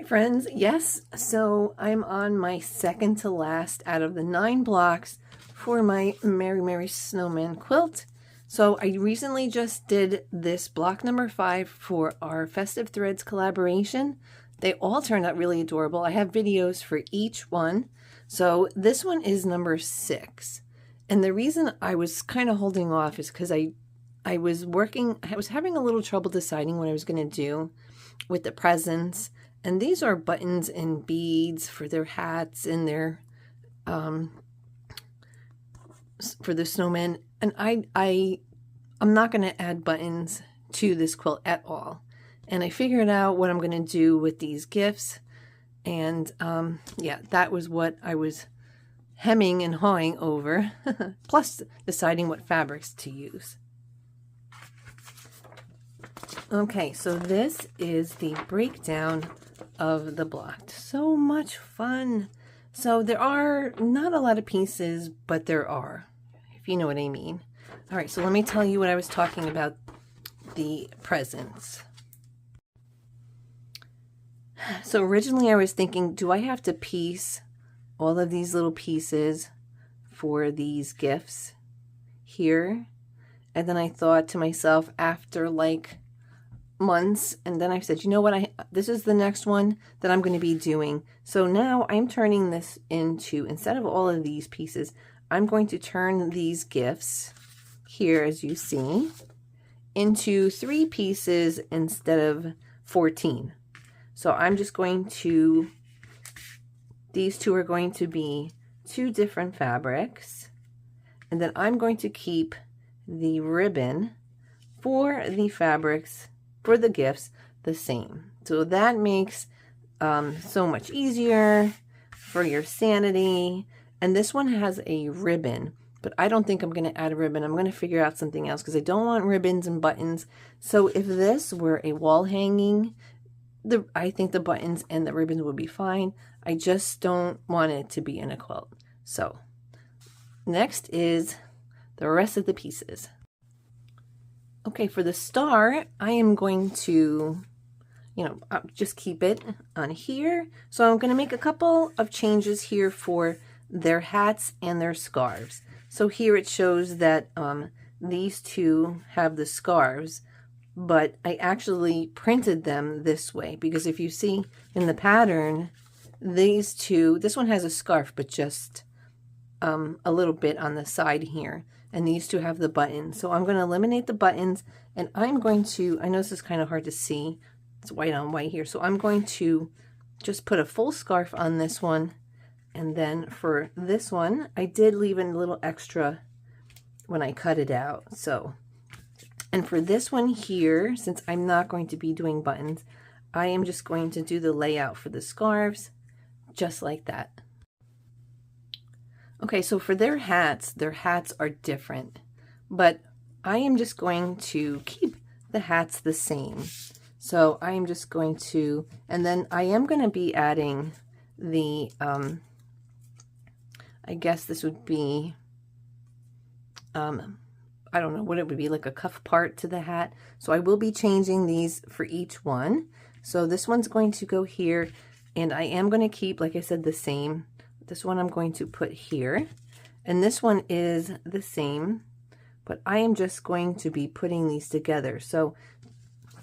friends. Yes, so I'm on my second to last out of the 9 blocks for my Merry Snowman quilt. So I recently just did this block number 5 for our Festive Threads collaboration. They all turned out really adorable. I have videos for each one. So this one is number 6. And the reason I was kind of holding off is because I was having a little trouble deciding what I was going to do with the presents. And these are buttons and beads for their hats and their for the snowmen. And I'm not going to add buttons to this quilt at all. And I figured out what I'm going to do with these gifts. And yeah, that was what I was hemming and hawing over, plus deciding what fabrics to use. Okay, so this is the breakdown of the block. So much fun. So there are not a lot of pieces, but there are, if you know what I mean. All right, so let me tell you what I was talking about the presents. So originally I was thinking, do I have to piece all of these little pieces for these gifts here? And then I thought to myself, after like months, and then I said, you know what, this is the next one that I'm going to be doing. So now I'm turning this into, instead of all of these pieces, I'm going to turn these gifts here, as you see, into 3 pieces instead of 14. So I'm just going to, these 2 are going to be 2 different fabrics, and then I'm going to keep the ribbon for the fabrics for the gifts the same. So that makes so much easier for your sanity. And this one has a ribbon, but I don't think I'm going to add a ribbon. I'm going to figure out something else because I don't want ribbons and buttons. So if this were a wall hanging, I think the buttons and the ribbons would be fine. I just don't want it to be in a quilt. So next is the rest of the pieces. Okay, for the star, I am going to, just keep it on here. So I'm going to make a couple of changes here for their hats and their scarves. So here it shows that these 2 have the scarves, but I actually printed them this way because if you see in the pattern, these 2, this one has a scarf, but just a little bit on the side here. And these 2 have the buttons. So I'm going to eliminate the buttons, and I'm going to, I know this is kind of hard to see, it's white on white here, so I'm going to just put a full scarf on this one. And then for this one, I did leave in a little extra when I cut it out. So, and for this one here, since I'm not going to be doing buttons, I am just going to do the layout for the scarves, just like that. Okay, so for their hats are different, but I am just going to keep the hats the same. So I am just going to, and then I am going to be adding the, I guess this would be, I don't know what it would be, like a cuff part to the hat. So I will be changing these for each one. So this one's going to go here, and I am going to keep, like I said, the same. This one I'm going to put here, and this one is the same, but I am just going to be putting these together. So,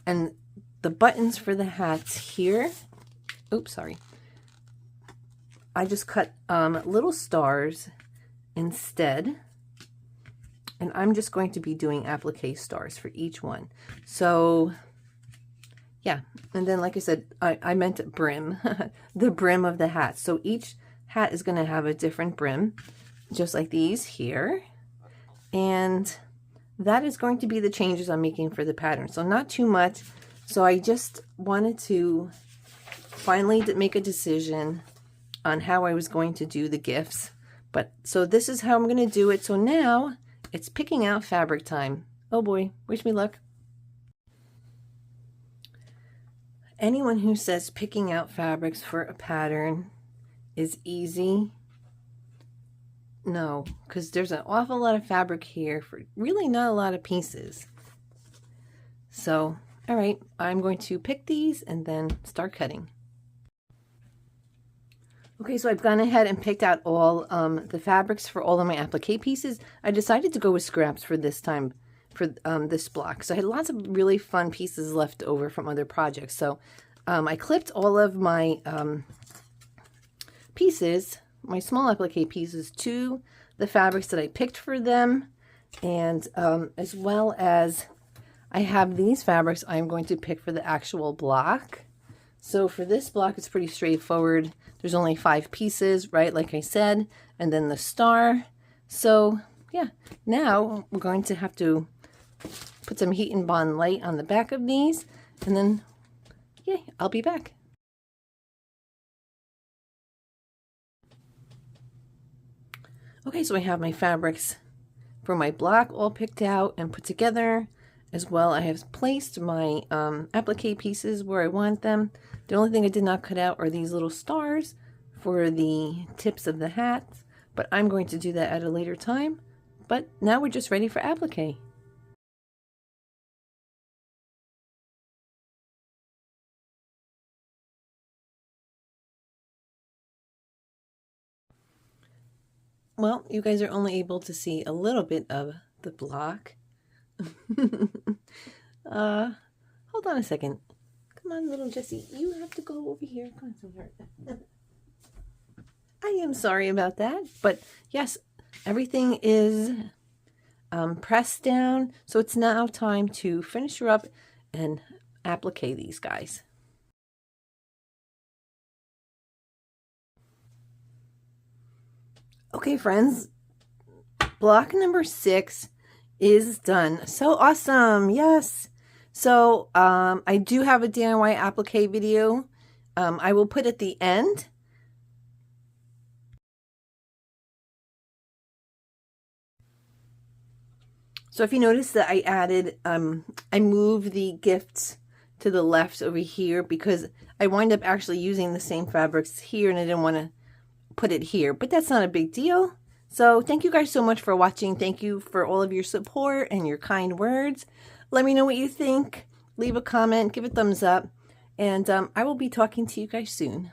and the buttons for the hats here, oops, sorry. I just cut little stars instead, and I'm just going to be doing applique stars for each one. So, yeah, and then like I said, I meant brim, the brim of the hat. So each hat is going to have a different brim, just like these here, and that is going to be the changes I'm making for the pattern. So not too much. So I just wanted to finally make a decision on how I was going to do the gifts. But so this is how I'm going to do it. So now it's picking out fabric time. Oh boy, wish me luck. Anyone who says picking out fabrics for a pattern is easy, no, because there's an awful lot of fabric here for really not a lot of pieces. So, all right, I'm going to pick these and then start cutting. Okay, so I've gone ahead and picked out all the fabrics for all of my applique pieces. I decided to go with scraps for this time, for this block. So I had lots of really fun pieces left over from other projects. So I clipped all of my pieces, my small applique pieces, to the fabrics that I picked for them. And as well as I have these fabrics I'm going to pick for the actual block. So for this block, it's pretty straightforward. There's only 5 pieces, right? Like I said, and then the star. So yeah, now we're going to have to put some heat and bond light on the back of these, and then yeah, I'll be back. Okay, so I have my fabrics for my block all picked out and put together. As well, I have placed my applique pieces where I want them. The only thing I did not cut out are these little stars for the tips of the hats, but I'm going to do that at a later time. But now we're just ready for applique. Well, you guys are only able to see a little bit of the block. Hold on a second. Come on, little Jessie. You have to go over here. Come on, sweetheart. I am sorry about that. But yes, everything is pressed down. So it's now time to finish her up and applique these guys. Okay, friends. Block number 6 is done. So awesome. Yes. So I do have a DIY applique video. I will put at the end. So if you notice that I added, I moved the gifts to the left over here because I wind up actually using the same fabrics here and I didn't want to put it here, but that's not a big deal. So thank you guys so much for watching. Thank you for all of your support and your kind words. Let me know what you think. Leave a comment, give a thumbs up, and I will be talking to you guys soon.